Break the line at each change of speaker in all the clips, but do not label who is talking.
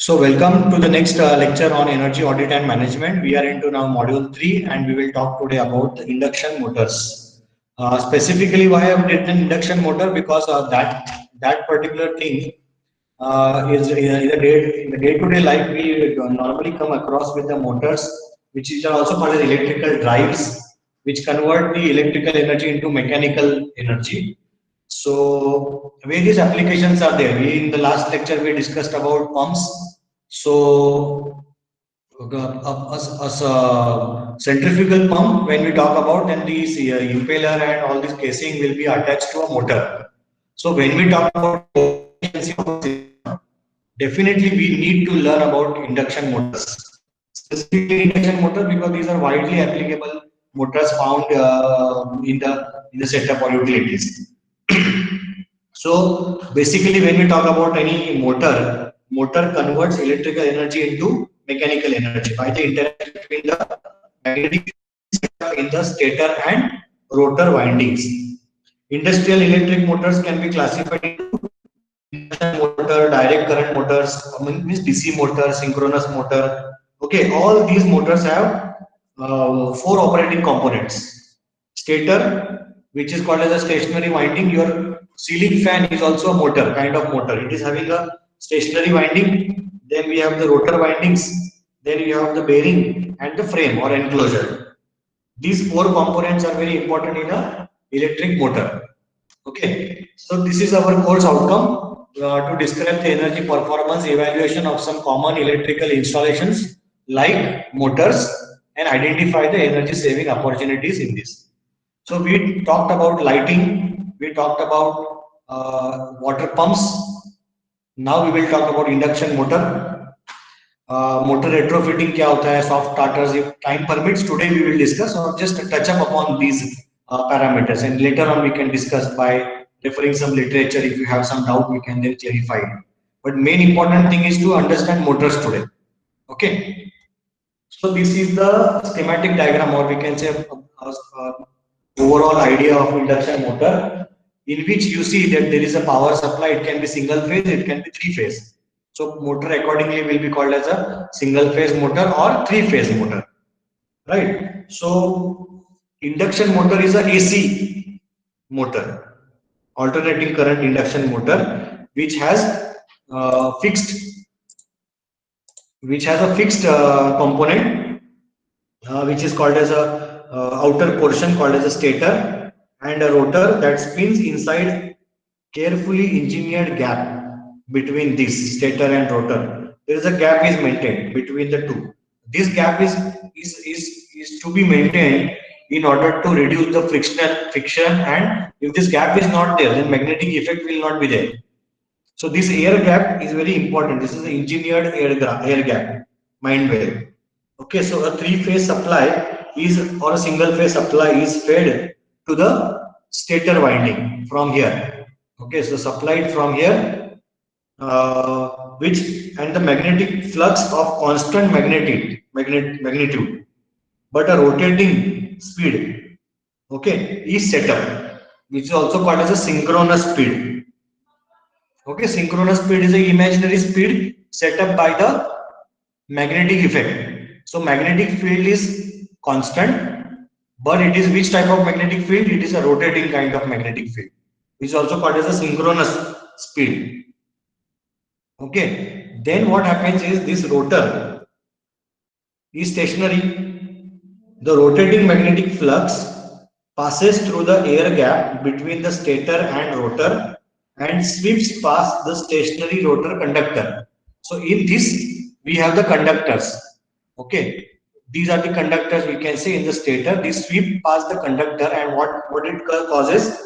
So welcome to the next lecture on energy audit and management. We are into now module 3 and we will talk today about the induction motors. Specifically why I have written induction motor because that particular thing is in the day-to-day life we normally come across with the motors which are also called as electrical drives which convert the electrical energy into mechanical energy. So various applications are there. In the last lecture we discussed about pumps. So a centrifugal pump, when we talk about, then these impeller and all this casing will be attached to a motor. So when we talk about efficiency of a system, definitely we need to learn about induction motors. Specifically induction motor because these are widely applicable motors found in the setup or utilities. So basically, when we talk about any motor converts electrical energy into mechanical energy by the interaction between the magnetic in the stator and rotor windings. Industrial electric motors can be classified into induction motor, direct current motors, means DC motor, synchronous motor. Okay, all these motors have four operating components. Stator, which is called as a stationary winding. Your ceiling fan is also a motor, kind of motor. It is having a stationary winding. Then we have the rotor windings. Then you have the bearing and the frame or enclosure. These four components are very important in a electric motor. Okay, so this is our course outcome to describe the energy performance evaluation of some common electrical installations like motors and identify the energy saving opportunities in this. So we talked about lighting, we talked about water pumps. Now we will talk about induction motor. Motor retrofitting क्या होता है, soft starters. If time permits, today we will discuss or just touch up upon these parameters, and later on we can discuss by referring some literature. If you have some doubt, we can then clarify it. But main important thing is to understand motors today. Okay. So this is the schematic diagram, or we can say overall idea of induction motor, in which you see that there is a power supply. It can be single phase, it can be three phase. So motor accordingly will be called as a single phase motor or three phase motor, right? So induction motor is a AC motor, alternating current induction motor, which has fixed component which is called as a outer portion called as a stator, and a rotor that spins inside carefully engineered gap between this stator and rotor. There is a gap is maintained between the two. This gap is to be maintained in order to reduce the friction, and if this gap is not there, then magnetic effect will not be there. So this air gap is very important. This is an engineered air gap. Mind well. Okay, so a three-phase supply is, or a single-phase supply is fed to the stator winding from here. Okay, so supplied from here, which, and the magnetic flux of constant magnitude, but a rotating speed, okay, is set up, which is also called as a synchronous speed. Okay, synchronous speed is an imaginary speed set up by the magnetic effect. So magnetic field is constant, but it is which type of magnetic field? It is a rotating kind of magnetic field, which is also called as a synchronous speed. Okay, then what happens is this rotor is stationary. The rotating magnetic flux passes through the air gap between the stator and rotor and sweeps past the stationary rotor conductor. So in this we have the conductors. Okay, these are the conductors we can say in the stator. This sweep past the conductor, and what it causes,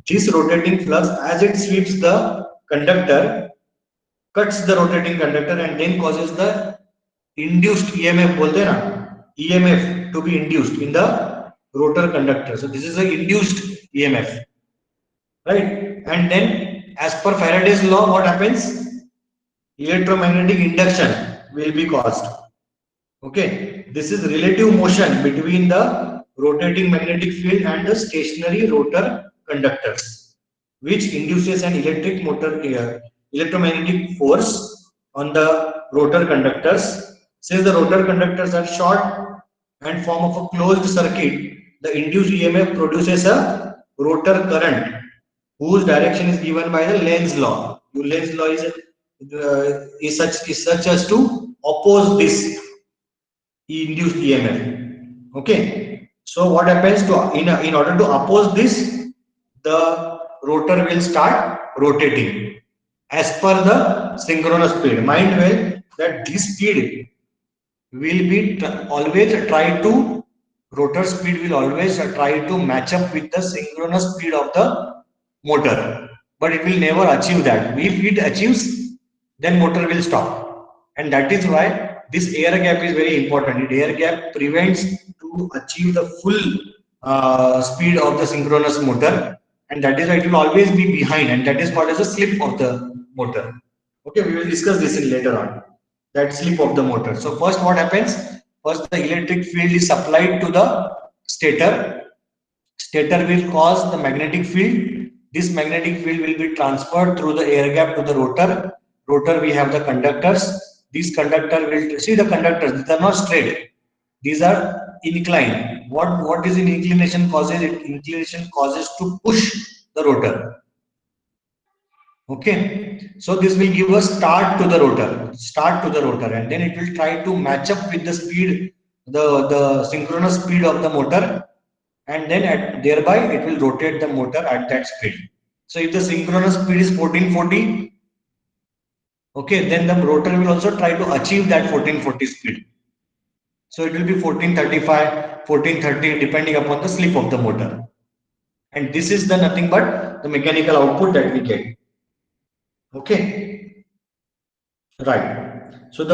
this rotating flux as it sweeps the conductor cuts the rotating conductor and then causes the induced EMF बोलते हैं ना, EMF to be induced in the rotor conductor. So this is a induced EMF, right? And then as per Faraday's law, what happens? Electromagnetic induction will be caused. Okay, this is relative motion between the rotating magnetic field and the stationary rotor conductors, which induces an electromagnetic force on the rotor conductors. Since the rotor conductors are short and form of a closed circuit, the induced EMF produces a rotor current whose direction is given by the Lenz law. Lenz law is such as to oppose this induced EMF. Okay. So what happens to in order to oppose this, the rotor will start rotating as per the synchronous speed. Mind well that this speed will be always try to rotor speed will always try to match up with the synchronous speed of the motor, but it will never achieve that. If it achieves, then motor will stop, and that is why this air gap is very important. Air gap prevents to achieve the full speed of the synchronous motor, and that is why it will always be behind, and that is called as a slip of the motor. Okay, we will discuss this in later on, that slip of the motor. So first what happens? First the electric field is supplied to the stator. Stator will cause the magnetic field. This magnetic field will be transferred through the air gap to the rotor. Rotor we have the conductors. These conductor will see the conductors. These are not straight. These are inclined. What is in inclination causes it? Inclination causes to push the rotor. Okay, so this will give a start to the rotor, and then it will try to match up with the speed, the synchronous speed of the motor, and then thereby it will rotate the motor at that speed. So if the synchronous speed is 1440, okay, then the rotor will also try to achieve that 1440 speed. So it will be 1435, 1430 depending upon the slip of the motor, and this is the nothing but the mechanical output that we get. Okay. Right. So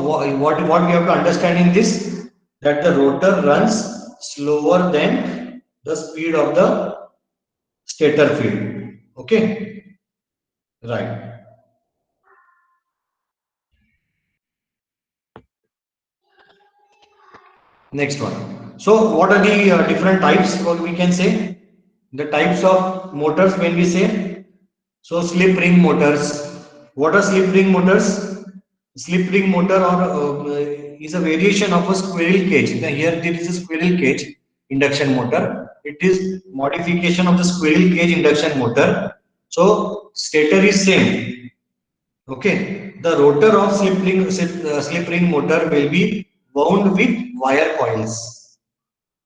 what we have to understand in this, that the rotor runs slower than the speed of the stator field. Okay. Right. Next one. So what are the different types? What we can say, the types of motors when we say, so slip ring motors. What are slip ring motors? Slip ring motor is a variation of a squirrel cage. Now here there is a squirrel cage induction motor. It is modification of the squirrel cage induction motor. So stator is same. Okay. The rotor of slip ring motor will be wound with wire coils.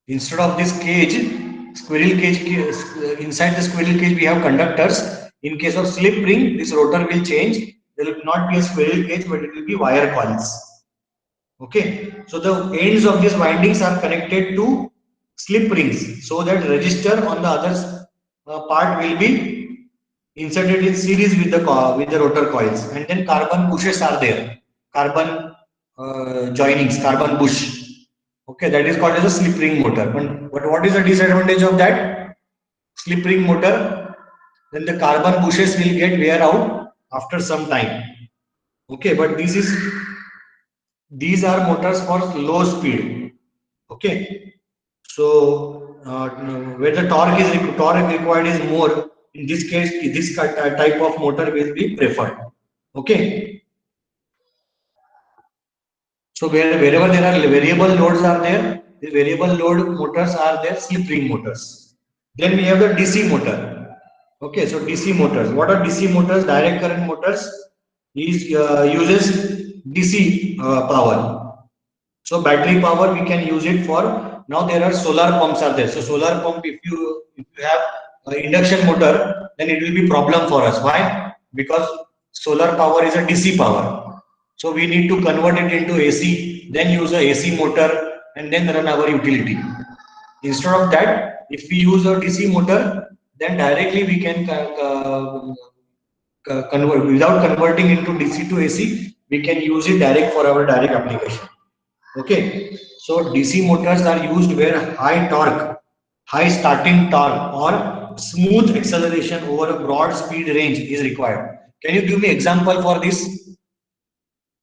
Instead of this cage, squirrel cage, inside the squirrel cage we have conductors. In case of slip ring, this rotor will change. There will not be a squirrel cage, but it will be wire coils. Okay, so the ends of these windings are connected to slip rings, so that resistor on the other part will be inserted in series with the rotor coils, and then carbon bushes are there, carbon joinings, carbon bush. Okay, that is called as a slip ring motor. But what is the disadvantage of that slip ring motor? Then the carbon bushes will get wear out after some time. Okay, but these are motors for low speed. Okay, so where the torque required is more. In this case, this type of motor will be preferred. Okay. So wherever there are variable loads are there, the variable load motors are there, slip ring motors. Then we have the DC motor. Okay, so DC motors. What are DC motors? Direct current motors uses DC power. So battery power we can use it for. Now there are solar pumps are there. So solar pump, if you have induction motor, then it will be problem for us. Why? Because solar power is a DC power. So we need to convert it into AC, then use a AC motor, and then run our utility. Instead of that, if we use a DC motor, then directly we can convert without converting into DC to AC. We can use it direct for our direct application. Okay, so DC motors are used where high torque, high starting torque, or smooth acceleration over a broad speed range is required. Can you give me example for this?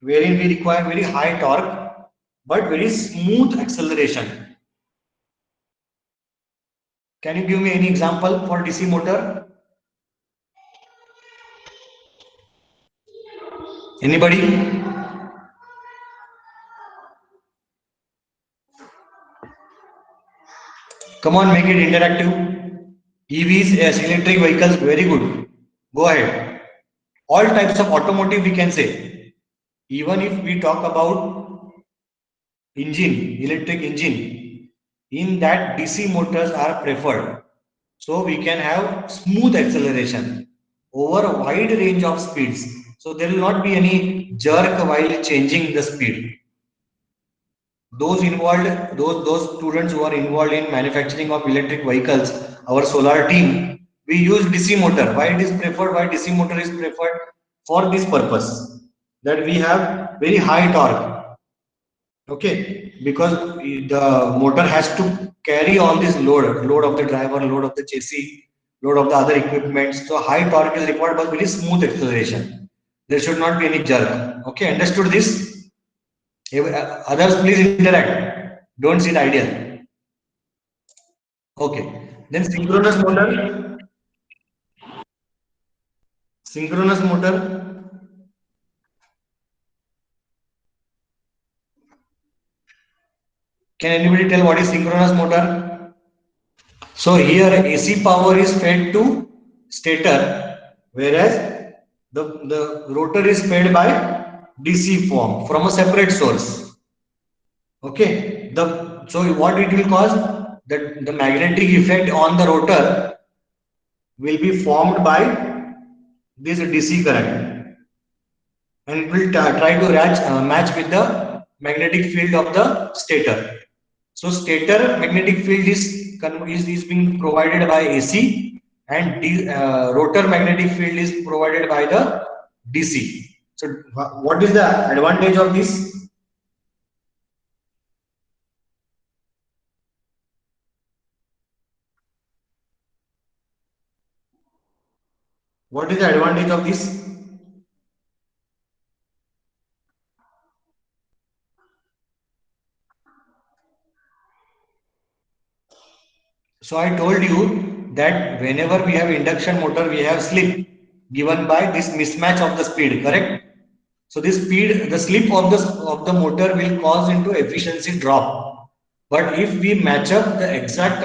Wherein we require very high torque but very smooth acceleration. Can you give me any example for DC motor? Anybody? Come on, make it interactive. EVs, yes, electric vehicles, very good. Go ahead. All types of automotive we can say. Even if we talk about engine, electric engine, in that DC motors are preferred. So we can have smooth acceleration over a wide range of speeds. So there will not be any jerk while changing the speed. Those involved, those students who are involved in manufacturing of electric vehicles, our solar team, we use DC motor. Why it is preferred? Why DC motor is preferred? For this purpose, that we have very high torque. Okay, because the motor has to carry all this load of the driver, load of the chassis, load of the other equipments. So high torque is required, but very smooth acceleration. There should not be any jerk. Okay, understood this? Others, please interact. Don't sit idle. Okay. Then synchronous motor. Synchronous motor. Can anybody tell what is synchronous motor? So here AC power is fed to stator, whereas the rotor is fed by DC form from a separate source. Okay. So what it will cause? That the magnetic effect on the rotor will be formed by this DC current, and it will try to match with the magnetic field of the stator. So stator magnetic field is being provided by AC, and rotor magnetic field is provided by the DC. So what is the advantage of this? What is the advantage of this? So I told you that whenever we have induction motor, we have slip given by this mismatch of the speed, correct? So this speed, the slip of the motor will cause into efficiency drop. But if we match up the exact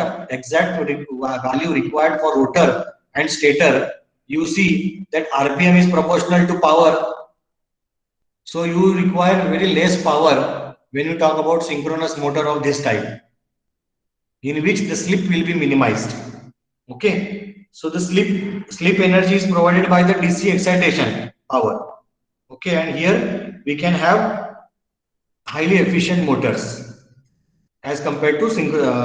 value required for rotor and stator, you see that RPM is proportional to power. So you require very less power when you talk about synchronous motor of this type, in which the slip will be minimized. Okay, so the slip energy is provided by the DC excitation power. Okay, and here we can have highly efficient motors as compared to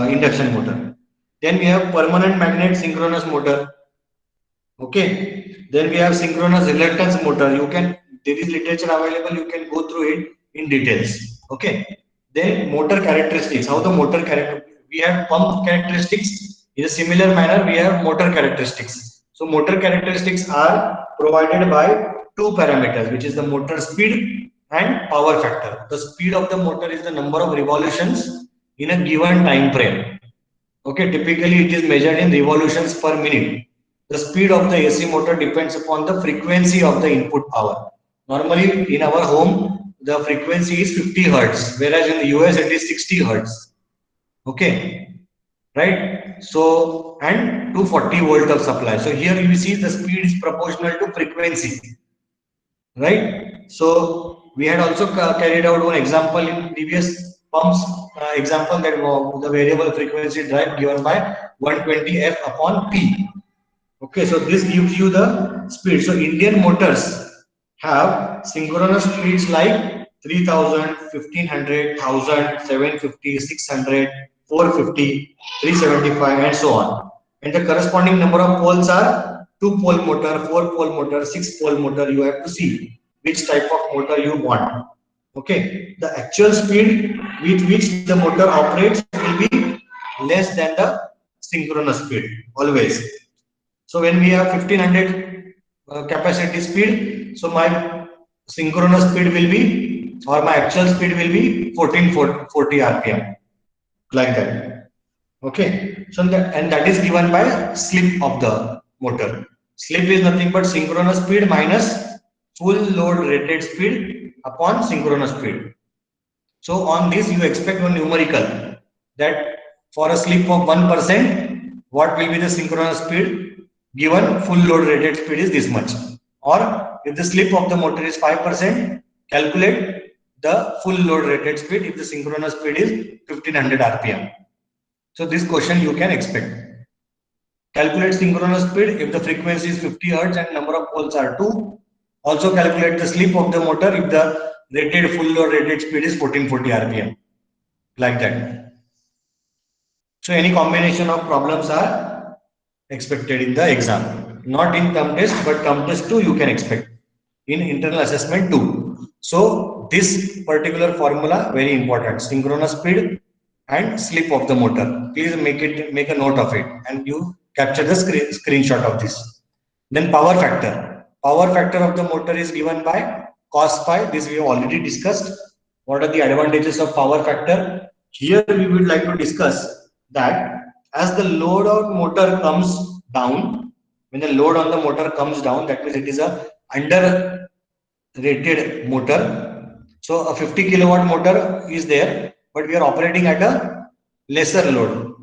induction motor. Then we have permanent magnet synchronous motor. Okay, then we have synchronous reluctance motor. There is literature available, you can go through it in details. Okay, then motor characteristics. How the motor character, we have pump characteristics. In a similar manner, we have motor characteristics. So motor characteristics are provided by two parameters, which is the motor speed and power factor. The speed of the motor is the number of revolutions in a given time frame. Okay, typically it is measured in revolutions per minute. The speed of the AC motor depends upon the frequency of the input power. Normally in our home, the frequency is 50 hertz, whereas in the US it is 60 hertz. Okay, right? So, and 240 volt of supply. So here you see the speed is proportional to frequency, right? So we had also carried out one example in previous pumps example, that the variable frequency drive given by 120 F upon P. Okay, so this gives you the speed. So Indian motors have synchronous speeds like 3000, 1500, 1000, 750, 600, 450, 375, and so on. And the corresponding number of poles are 2-pole motor, 4-pole motor, 6-pole motor. You have to see which type of motor you want. Okay, the actual speed with which the motor operates will be less than the synchronous speed always. So when we have 1500 capacity speed, so my synchronous speed will be, or my actual speed will be 1440 RPM, like that. Okay, so and that is given by slip of the motor. Slip is nothing but synchronous speed minus full load rated speed upon synchronous speed. So on this you expect one numerical, that for a slip of 1%, what will be the synchronous speed given full load rated speed is this much. Or if the slip of the motor is 5%, calculate the full load rated speed if the synchronous speed is 1500 rpm. So this question you can expect. Calculate synchronous speed if the frequency is 50 Hz and number of poles are 2. Also calculate the slip of the motor if the rated full load rated speed is 1440 rpm. Like that. So any combination of problems are expected in the exam. Not in term test, but term test 2 you can expect. In internal assessment 2. So this particular formula very important. Synchronous speed and slip of the motor. Please make a note of it and you capture the screenshot of this. Then power factor. Power factor of the motor is given by cos phi. This we have already discussed. What are the advantages of power factor? Here we would like to discuss that as the load on motor comes down, when the load on the motor comes down, that means it is a under rated motor. So a 50 kilowatt motor is there, but we are operating at a lesser load.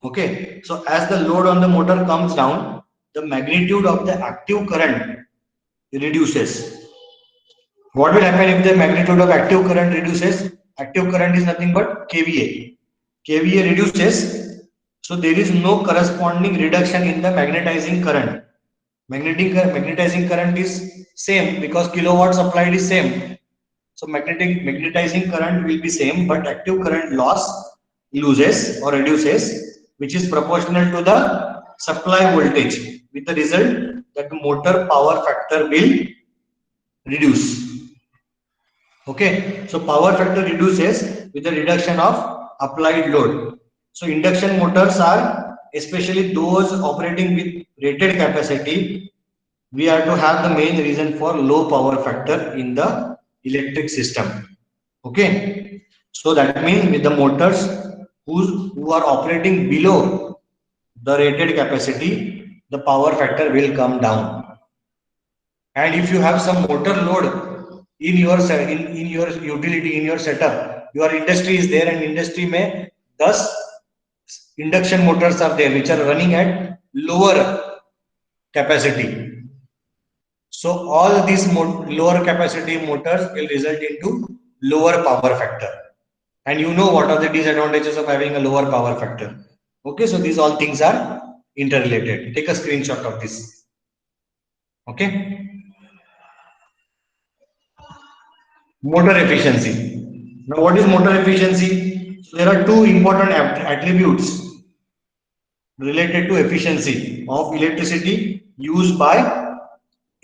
Okay, so as the load on the motor comes down, the magnitude of the active current reduces. What will happen if the magnitude of active current reduces? Active current is nothing but kVA. kVA reduces, so there is no corresponding reduction in the magnetizing current. Magnetizing current is same because kilowatts applied is same. So magnetizing current will be same, but active current loses or reduces, which is proportional to the supply voltage, with the result that the motor power factor will reduce. Okay, so power factor reduces with the reduction of applied load. So induction motors are, especially those operating with rated capacity, we are to have the main reason for low power factor in the electric system. Okay, so that means with the motors who are operating below the rated capacity, the power factor will come down. And if you have some motor load in your utility, in your setup, your industry is there, and industry may thus induction motors are there which are running at lower capacity. So all these lower capacity motors will result into lower power factor. And you know what are the disadvantages of having a lower power factor. Okay, so these all things are interrelated. Take a screenshot of this. Okay. Motor efficiency. Now what is motor efficiency? So there are two important attributes related to efficiency of electricity used by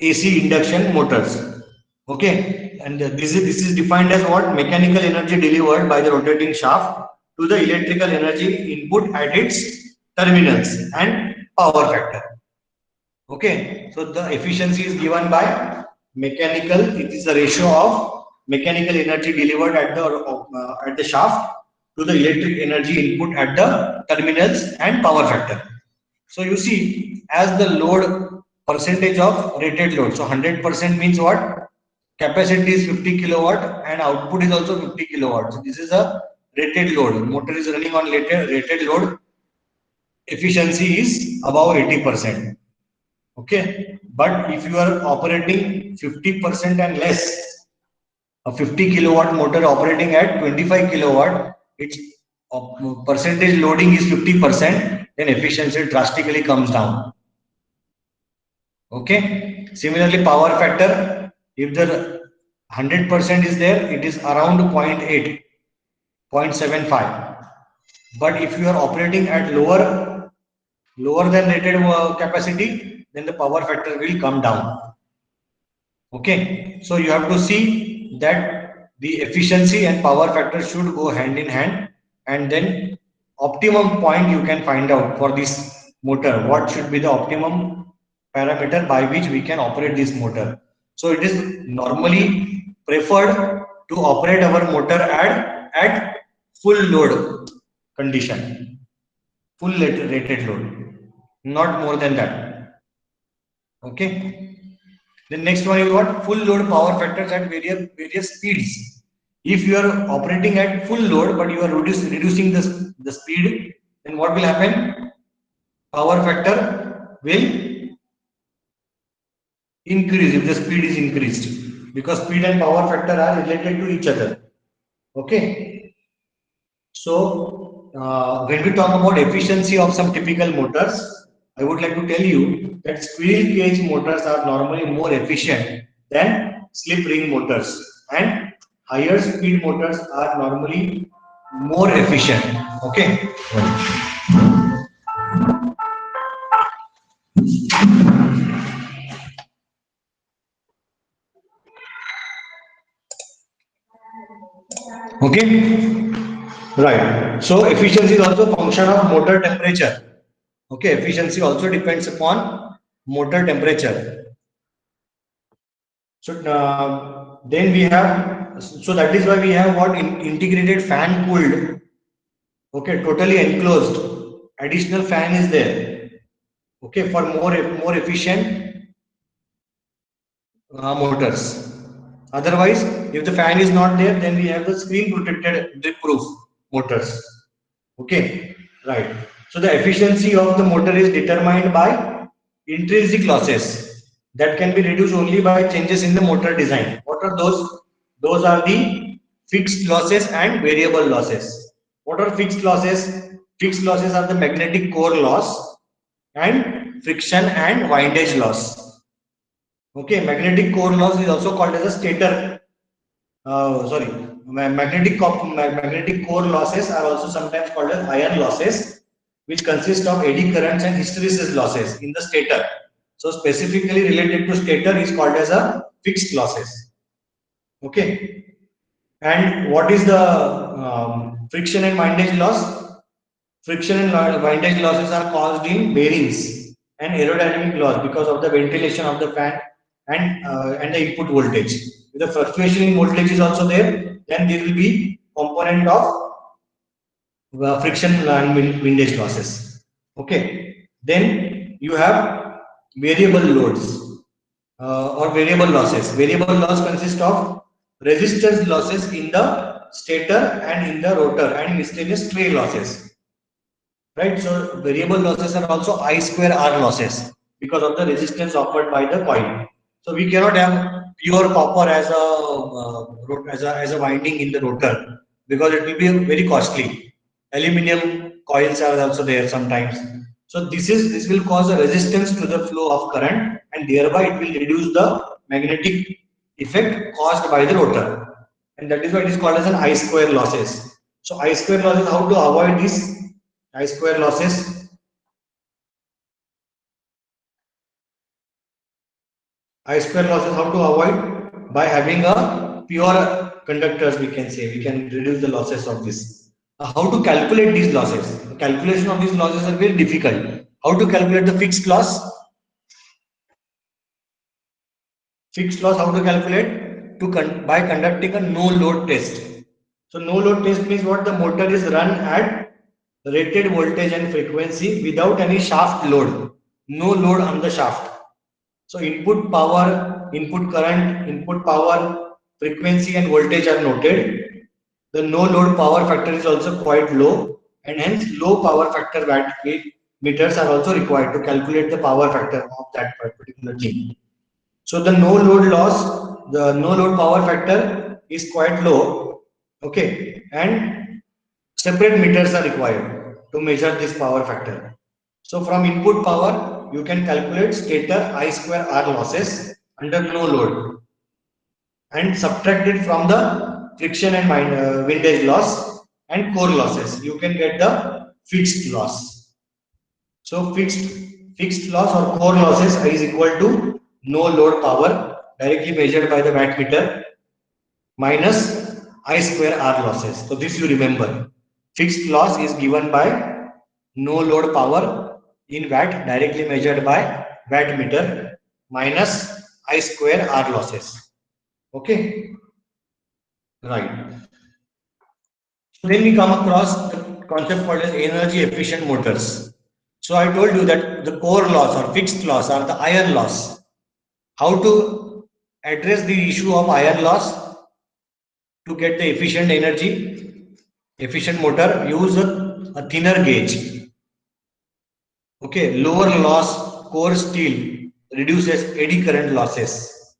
AC induction motors. Okay, and this is defined as what? Mechanical energy delivered by the rotating shaft to the electrical energy input at its terminals and power factor. Okay, so the efficiency is given by mechanical. It is the ratio of mechanical energy delivered at the shaft to the electric energy input at the terminals and power factor. So you see, as the load percentage of rated load, so 100% means what? Capacity is 50 kilowatt and output is also 50 kilowatt. So this is a rated load. Motor is running on rated load. Efficiency is above 80%. Okay, but if you are operating 50% and less, a 50 kilowatt motor operating at 25 kilowatt, its percentage loading is 50%, then efficiency drastically comes down. Okay, similarly power factor, if the 100% is there, it is around 0.8, 0.75. But if you are operating at lower than rated capacity, then the power factor will come down. Okay, so you have to see that the efficiency and power factor should go hand in hand, and then optimum point you can find out for this motor. What should be the optimum parameter by which we can operate this motor? So it is normally preferred to operate our motor at full load condition, full rated load, not more than that. Okay. The next one is what? Full load power factors at various speeds. If you are operating at full load but you are reducing the speed, And what will happen? Power factor will increase if the speed is increased, because speed and power factor are related to each other. Okay. So when we talk about efficiency of some typical motors, I would like to tell you that squirrel cage motors are normally more efficient than slip ring motors, and higher speed motors are normally more efficient. Okay. Okay. Right. So efficiency is also a function of motor temperature. Okay. Efficiency also depends upon motor temperature. So then we have, so that is why we have what integrated fan cooled. Okay, totally enclosed. Additional fan is there. Okay, for more efficient motors. Otherwise, if the fan is not there, then we have the screen protected drip proof motors. Okay, right. So the efficiency of the motor is determined by intrinsic losses that can be reduced only by changes in the motor design. What are those? Those are the fixed losses and variable losses. What are fixed losses? Fixed losses are the magnetic core loss and friction and windage loss. Okay, magnetic core loss is also called as a stator. Sorry, magnetic core losses are also sometimes called as iron losses, which consist of eddy currents and hysteresis losses in the stator. So specifically related to stator is called as a fixed losses. Okay, and what is the friction and windage loss? Friction and windage losses are caused in bearings and aerodynamic loss because of the ventilation of the fan and the input voltage. If the fluctuation in voltage is also there, then there will be component of friction and windage losses. Okay. Then you have variable loads or variable losses. Variable loss consists of resistance losses in the stator and in the rotor and miscellaneous stray losses. Right, so variable losses are also I square R losses because of the resistance offered by the coil. So we cannot have pure copper as a winding in the rotor because it will be very costly. Aluminum coils are also there sometimes. So this will cause a resistance to the flow of current, and thereby it will reduce the magnetic effect caused by the rotor, and that is why it is called as an I square losses. So I square losses, how to avoid this I square losses? I square losses, how to avoid? By having a pure conductors, we can say. We can reduce the losses of this. How to calculate these losses? The calculation of these losses are very difficult. How to calculate the fixed loss? Fixed loss, how to calculate? By conducting a no load test. So no load test means what? The motor is run at rated voltage and frequency without any shaft load. No load on the shaft. So input power, input current, input power, frequency and voltage are noted. The no load power factor is also quite low, and hence low power factor watt meters are also required to calculate the power factor of that particular thing. So the no load loss, the no load power factor is quite low. Okay, and separate meters are required to measure this power factor. So from input power, you can calculate stator I square R losses under no load and subtract it from the friction and windage loss and core losses. You can get the fixed loss. So fixed loss or core losses is equal to no load power directly measured by the wattmeter minus I square R losses. So this you remember. Fixed loss is given by no load power in watt directly measured by wattmeter minus I square R losses. Okay, right. So then we come across the concept called as energy efficient motors. So I told you that the core loss or fixed loss or the iron loss. How to address the issue of iron loss to get the efficient energy, efficient motor? Use a thinner gauge. Okay, lower loss core steel reduces eddy current losses.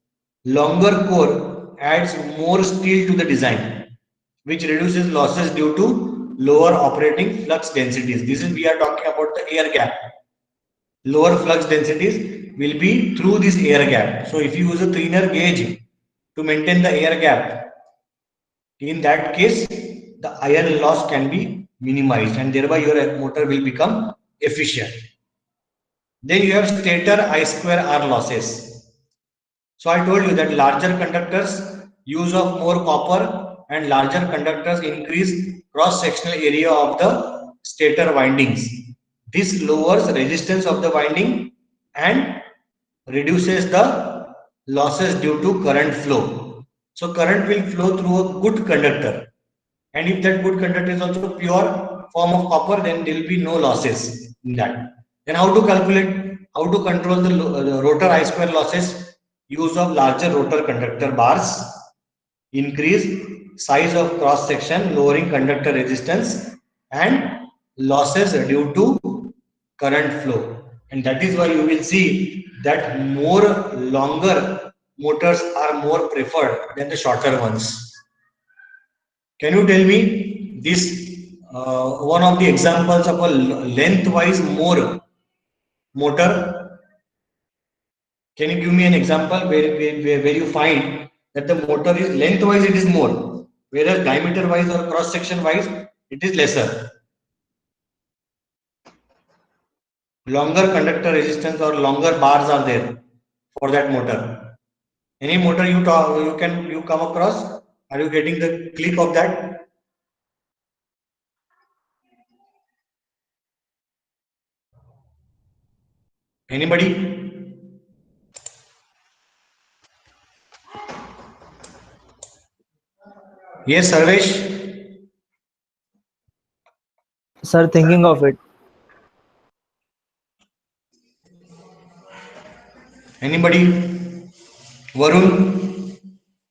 Longer core adds more steel to the design, which reduces losses due to lower operating flux densities. This is, we are talking about the air gap. Lower flux densities will be through this air gap. So if you use a thinner gauge to maintain the air gap, in that case, the iron loss can be minimized and thereby your motor will become efficient. Then you have stator I square R losses. So I told you that larger conductors, use of more copper, and larger conductors increase cross-sectional area of the stator windings. This lowers resistance of the winding and reduces the losses due to current flow. So current will flow through a good conductor, and if that good conductor is also pure form of copper, then there will be no losses in that. Then how to calculate, how to control the rotor I square losses? Use of larger rotor conductor bars, increase size of cross section, lowering conductor resistance and losses due to current flow. And that is why you will see that more longer motors are more preferred than the shorter ones. Can you tell me this one of the examples of a lengthwise more motor? Can you give me an example where you find that the motor is lengthwise it is more, whereas diameter wise or cross section wise it is lesser? Longer conductor resistance or longer bars are there for that motor. Any motor you come across? Are you getting the click of that? Anybody? Yes, Sarvesh.
Sir, thinking of it.
Anybody? Varun,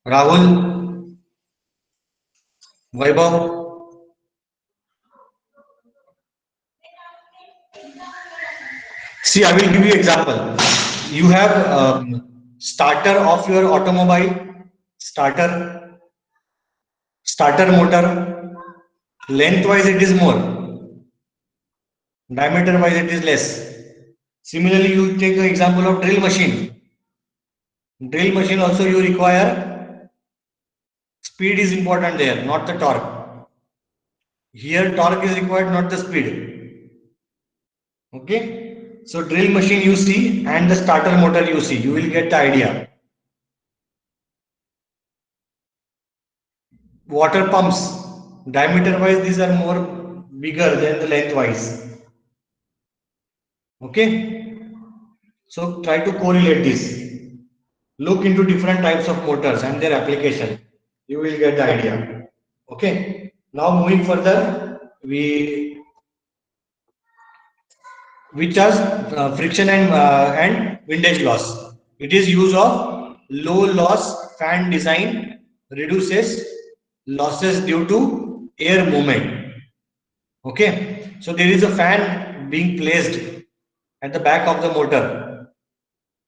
Rahul, Vaibhav. See, I will give you example. You have starter of your automobile, starter, starter motor. Lengthwise it is more, diameter wise it is less. Similarly, you take the example of drill machine. Drill machine also you require speed is important there, not the torque. Here torque is required, not the speed. Okay. So drill machine you see and the starter motor you see, you will get the idea. Water pumps, diameter wise these are more bigger than the lengthwise. Okay. So try to correlate this. Look into different types of motors and their application. You will get the idea. Okay. Now moving further, which has friction and windage loss. It is use of low loss fan design reduces losses due to air movement. Okay, so there is a fan being placed at the back of the motor.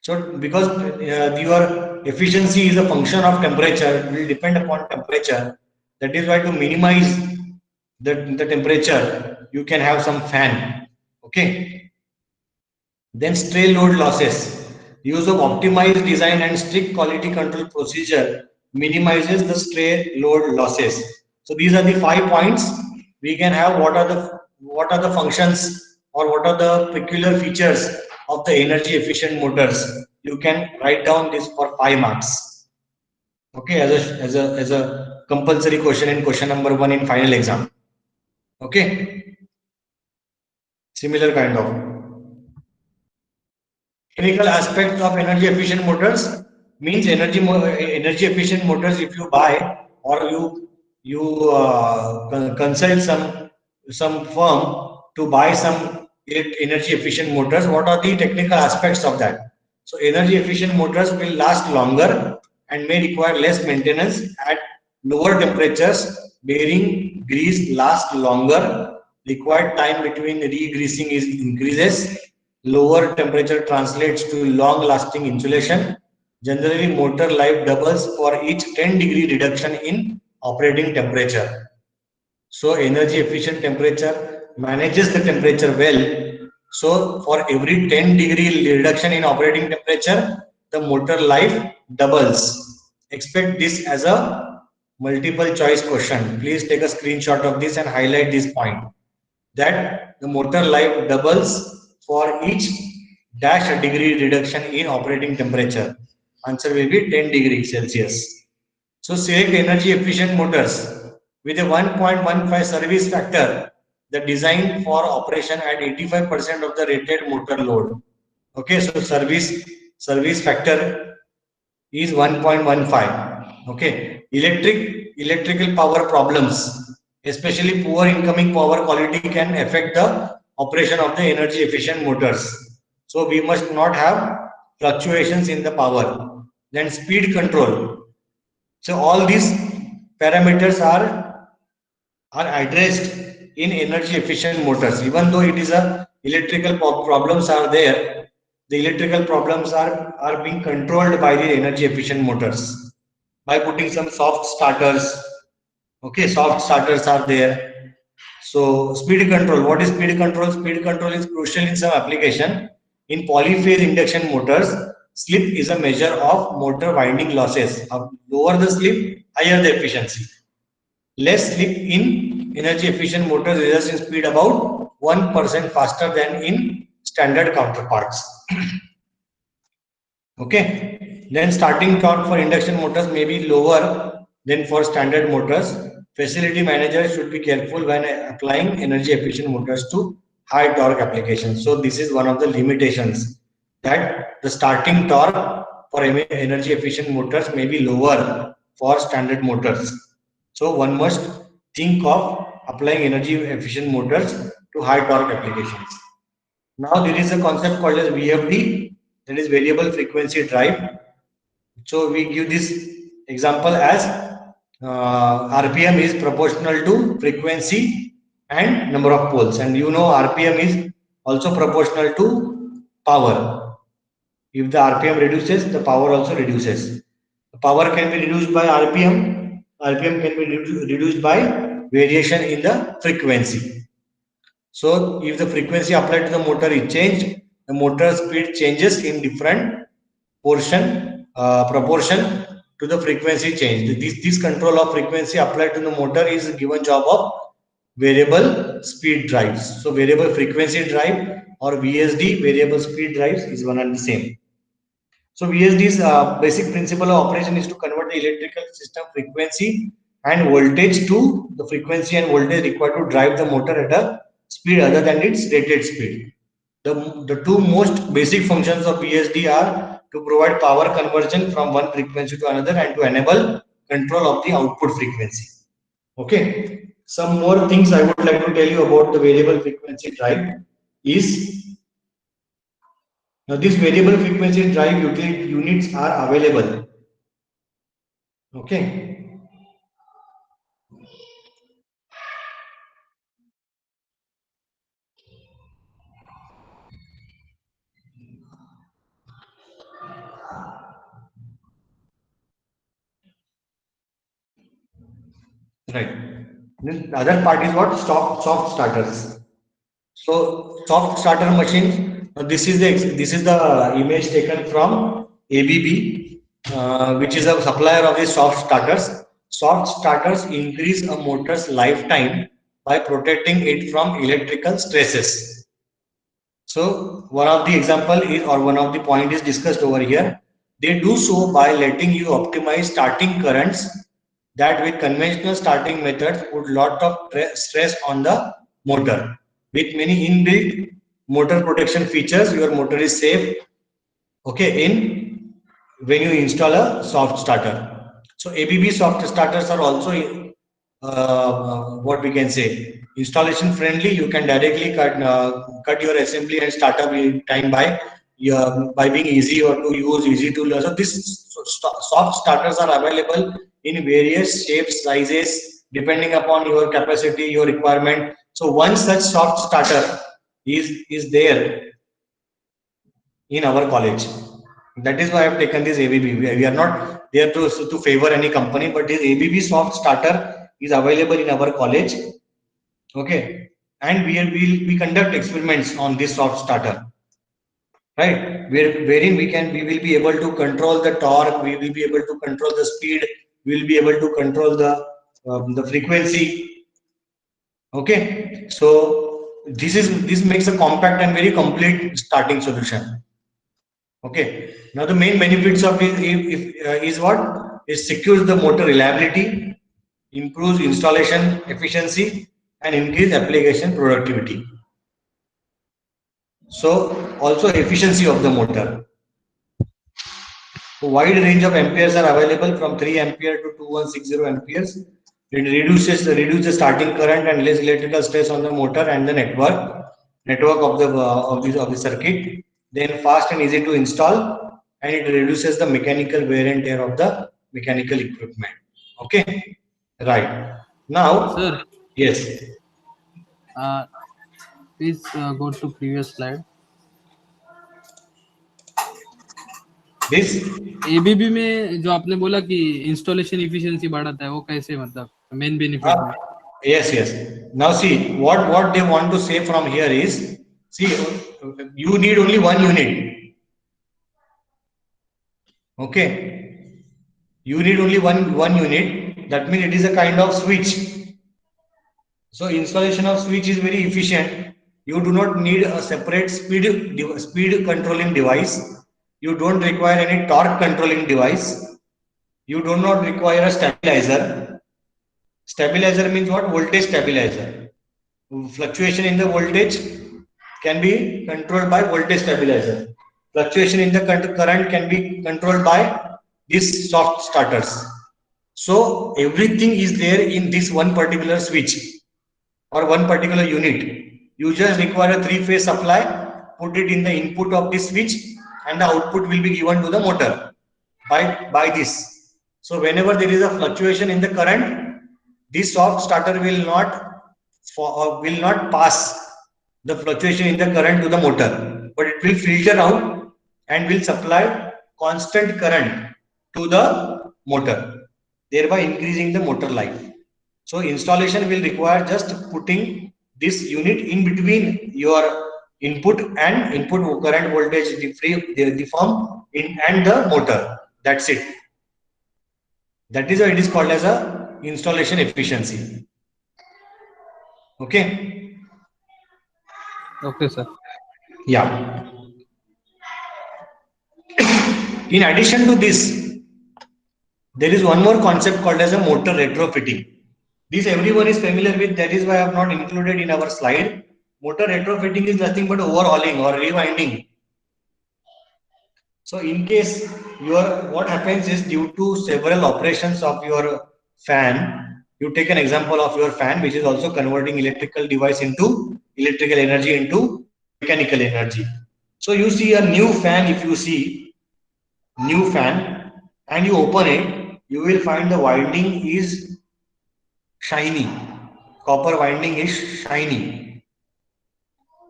So because your efficiency is a function of temperature, it will depend upon temperature. That is why to minimize the temperature, you can have some fan. Okay. Then stray load losses. Use of optimized design and strict quality control procedure minimizes the stray load losses. So these are the 5 points we can have. What are the functions or what are the peculiar features of the energy efficient motors? You can write down this for 5 marks. Okay, as a compulsory question in question number 1 in final exam. Okay, similar kind of. Technical aspects of energy efficient motors means energy efficient motors. If you buy or you consult some firm to buy some energy efficient motors, what are the technical aspects of that? So energy efficient motors will last longer and may require less maintenance at lower temperatures. Bearing grease last longer. required time between re-greasing is increases, lower temperature translates to long lasting insulation. Generally, motor life doubles for each 10-degree reduction in operating temperature. So energy efficient temperature manages the temperature well. So for every 10-degree reduction in operating temperature, the motor life doubles. Expect this as a multiple choice question. Please take a screenshot of this and highlight this point, that the motor life doubles for each dash a degree reduction in operating temperature. Answer will be 10 degrees Celsius. So select energy efficient motors with a 1.15 service factor that designed for operation at 85% of the rated motor load. Okay, so service factor is 1.15. Okay, electrical power problems, especially poor incoming power quality, can affect the operation of the energy efficient motors. So we must not have fluctuations in the power. Then speed control. So all these parameters are addressed in energy efficient motors. Even though it is a electrical problems are there, the electrical problems are being controlled by the energy efficient motors by putting some soft starters. Okay, soft starters are there. So speed control. What is speed control? Speed control is crucial in some application. In polyphase induction motors, slip is a measure of motor winding losses. Lower the slip, higher the efficiency. Less slip in energy efficient motors results in speed about 1% faster than in standard counterparts. Okay. Then starting torque for induction motors may be lower than for standard motors. Facility managers should be careful when applying energy efficient motors to high torque applications. So this is one of the limitations, that the starting torque for energy efficient motors may be lower for standard motors. So one must think of applying energy efficient motors to high torque applications. Now there is a concept called as VFD, that is variable frequency drive. So we give this example as RPM is proportional to frequency and number of poles, and you know RPM is also proportional to power. If the RPM reduces, the power also reduces. The power can be reduced by RPM. RPM can be reduced by variation in the frequency. So if the frequency applied to the motor is changed, the motor speed changes in different proportion to the frequency change. This control of frequency applied to the motor is a given job of variable speed drives. So variable frequency drive or VSD, variable speed drives, is one and the same. So VSD's basic principle of operation is to convert the electrical system frequency and voltage to the frequency and voltage required to drive the motor at a speed other than its rated speed. The two most basic functions of VSD are to provide power conversion from one frequency to another and to enable control of the output frequency. Okay. Some more things I would like to tell you about the variable frequency drive is, now these variable frequency drive utility units are available. Okay. Right. Then the other part is what? Soft starters. So soft starter machines. This is the image taken from ABB, which is a supplier of these soft starters. Soft starters increase a motor's lifetime by protecting it from electrical stresses. So one of the example is, or one of the point is discussed over here. They do so by letting you optimize starting currents that with conventional starting methods put lot of stress on the motor. With many inbuilt motor protection features, your motor is safe. Okay, in when you install a soft starter. So ABB soft starters are also what we can say installation friendly. You can directly cut your assembly and startup time by being easy or to use, easy to learn. So these soft starters are available in various shapes, sizes, depending upon your capacity, your requirement. So one such soft starter is there in our college. That is why I have taken this ABB. We are not there to favor any company, but this ABB soft starter is available in our college. Okay, and we conduct experiments on this soft starter, right? Wherein we will be able to control the torque, we will be able to control the speed, we will be able to control the frequency. Okay, so this makes a compact and very complete starting solution. Okay. Now the main benefits of it is what? It secures the motor reliability, improves installation efficiency, and increase application productivity. So also efficiency of the motor. A wide range of amperes are available from 3 ampere to 2160 amperes. It reduces the starting current and less electrical stress on the motor and the network of the circuit. Then fast and easy to install, and it reduces the mechanical wear and tear of the mechanical equipment. Okay, right. Now,
Sir,
yes,
please go to previous slide.
this
ABB में जो आपने बोला कि installation efficiency बढ़ाता है, वो कैसे, मतलब मेन बेनिफिट में?
yes. Now see what they want to say from here is, see, you need only one unit. Okay, you need only one unit. That means it is a kind of switch. So installation of switch is very efficient. You do not need a separate speed controlling device. You don't require any torque controlling device. You do not require a stabilizer. Stabilizer means what? Voltage stabilizer. Fluctuation in the voltage can be controlled by voltage stabilizer. Fluctuation in the current can be controlled by these soft starters. So everything is there in this one particular switch or one particular unit. You just require a three-phase supply, put it in the input of this switch, and the output will be given to the motor by this. So whenever there is a fluctuation in the current, this soft starter will not pass the fluctuation in the current to the motor, but it will filter out and will supply constant current to the motor, thereby increasing the motor life. So installation will require just putting this unit in between your input and input current voltage, the form in and the motor. That's it. That is why it is called as a installation efficiency. Okay.
Okay, sir.
Yeah. In addition to this, there is one more concept called as a motor retrofitting. This everyone is familiar with. That is why I have not included in our slide. Motor retrofitting is nothing but overhauling or rewinding. So in case what happens is, due to several operations of your fan, you take an example of your fan, which is also converting electrical energy into mechanical energy. So you see a new fan. If you see new fan and you open it, you will find the winding is shiny. Copper winding is shiny.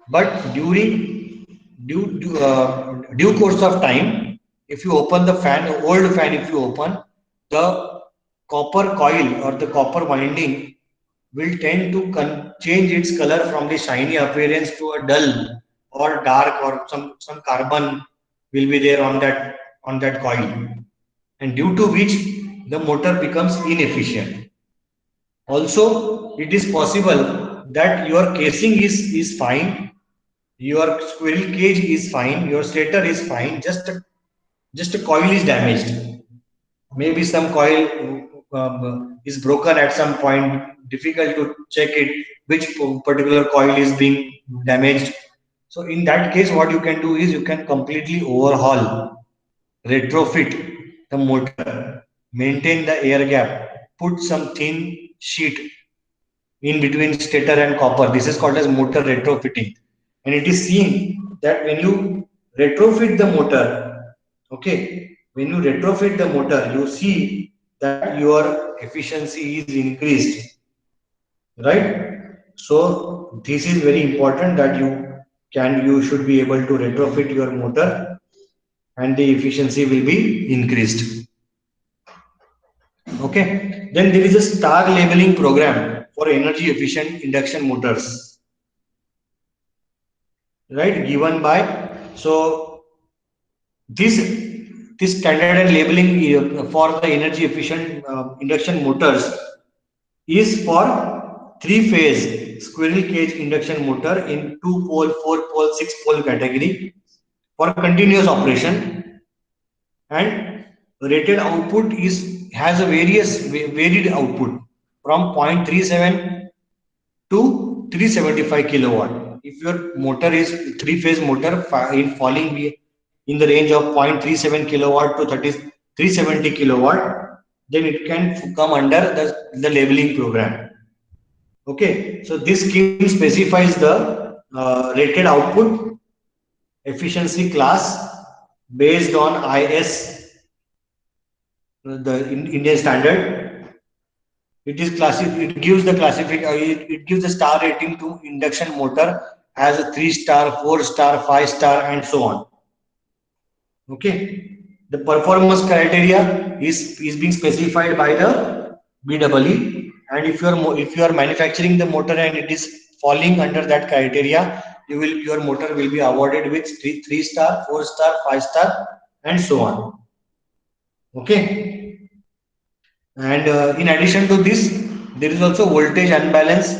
But due course of time, if you open the fan, old fan, if you open, the copper coil or the copper winding will tend to change its color from the shiny appearance to a dull or dark, or some carbon will be there on that coil, and due to which the motor becomes inefficient. Also, it is possible that your casing is fine, your squirrel cage is fine, your stator is fine, just a coil is damaged. Maybe some coil is broken at some point, difficult to check it, which particular coil is being damaged. So in that case, what you can do is you can completely overhaul, retrofit the motor, maintain the air gap, put some thin sheet in between stator and copper. This is called as motor retrofitting. And it is seen that when you retrofit the motor, okay, when you retrofit the motor, you see that your efficiency is increased, right? So this is very important that you should be able to retrofit your motor and the efficiency will be increased. Okay, then there is a star labeling program for energy efficient induction motors, right, given by, so this standard and labeling for the energy efficient induction motors is for 3-phase squirrel cage induction motor in 2-pole, 4-pole, 6-pole category for continuous operation, and rated output has a varied output from 0.37 to 375 kilowatt. If your motor is 3-phase motor in falling in the range of 0.37 kilowatt to 370 kilowatt, then it can come under the labeling program. Okay, so this scheme specifies the rated output efficiency class based on IS, the Indian standard. It gives the it gives the star rating to induction motor as a 3-star, 4-star, 5-star, and so on. Okay, the performance criteria is being specified by the BEE, and if you are manufacturing the motor and it is falling under that criteria, your motor will be awarded with 3-star, 4-star, 5-star, and so on. Okay, and in addition to this, there is also voltage unbalance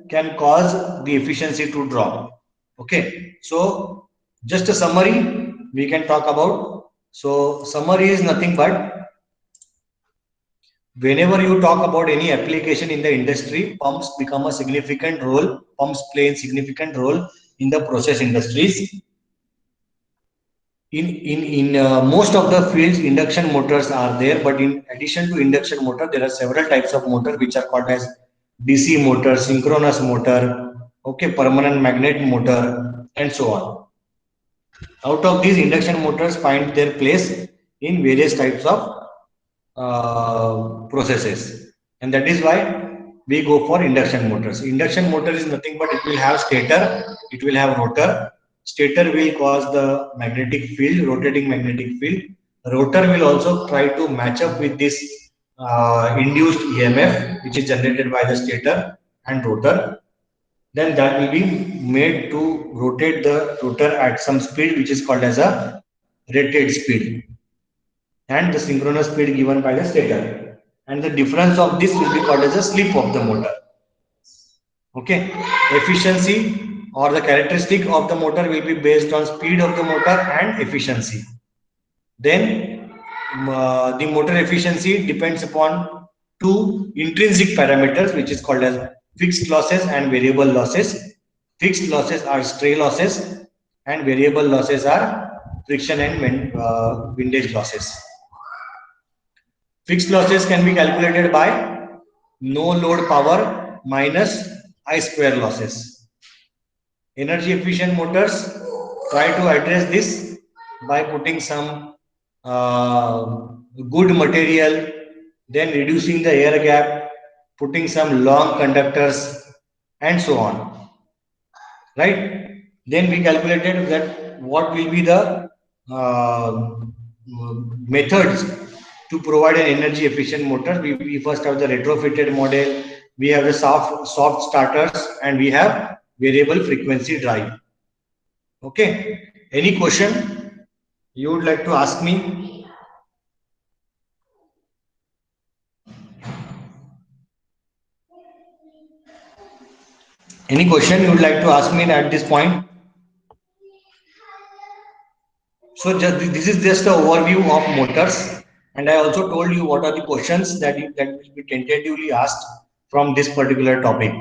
can cause the efficiency to drop. Okay, so just a summary we can talk about. So summary is nothing but, whenever you talk about any application in the industry, pumps play a significant role in the process industries. In most of the fields, induction motors are there, but in addition to induction motor, there are several types of motor which are called as DC motor, synchronous motor, okay, permanent magnet motor, and so on. Out of these, induction motors find their place in various types of processes, and that is why we go for induction motors. Induction motor is nothing but it will have stator, it will have rotor. Stator will cause the magnetic field, rotating magnetic field. Rotor will also try to match up with this induced EMF which is generated by the stator and rotor. Then that will be made to rotate the rotor at some speed which is called as a rated speed, and the synchronous speed given by the stator, and the difference of this will be called as the slip of the motor. Okay, efficiency or the characteristic of the motor will be based on speed of the motor and efficiency. Then the motor efficiency depends upon two intrinsic parameters which is called as fixed losses and variable losses. Fixed losses are stray losses and variable losses are friction and windage losses. Fixed losses can be calculated by no load power minus I square losses. Energy efficient motors try to address this by putting some good material, then reducing the air gap, putting some long conductors, and so on. Right? Then we calculated that what will be the methods to provide an energy efficient motor. We first have the retrofitted model, we have the soft starters, and we have variable frequency drive. Okay, any question you would like to ask me? Any question you would like to ask me at this point? So this is just the overview of motors, and I also told you what are the questions that will be tentatively asked from this particular topic.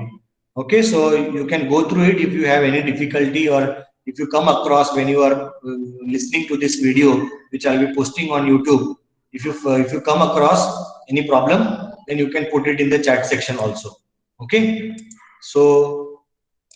Okay, so you can go through it if you have any difficulty, or if you come across when you are listening to this video, which I'll be posting on YouTube. If you come across any problem, then you can put it in the chat section also. Okay, so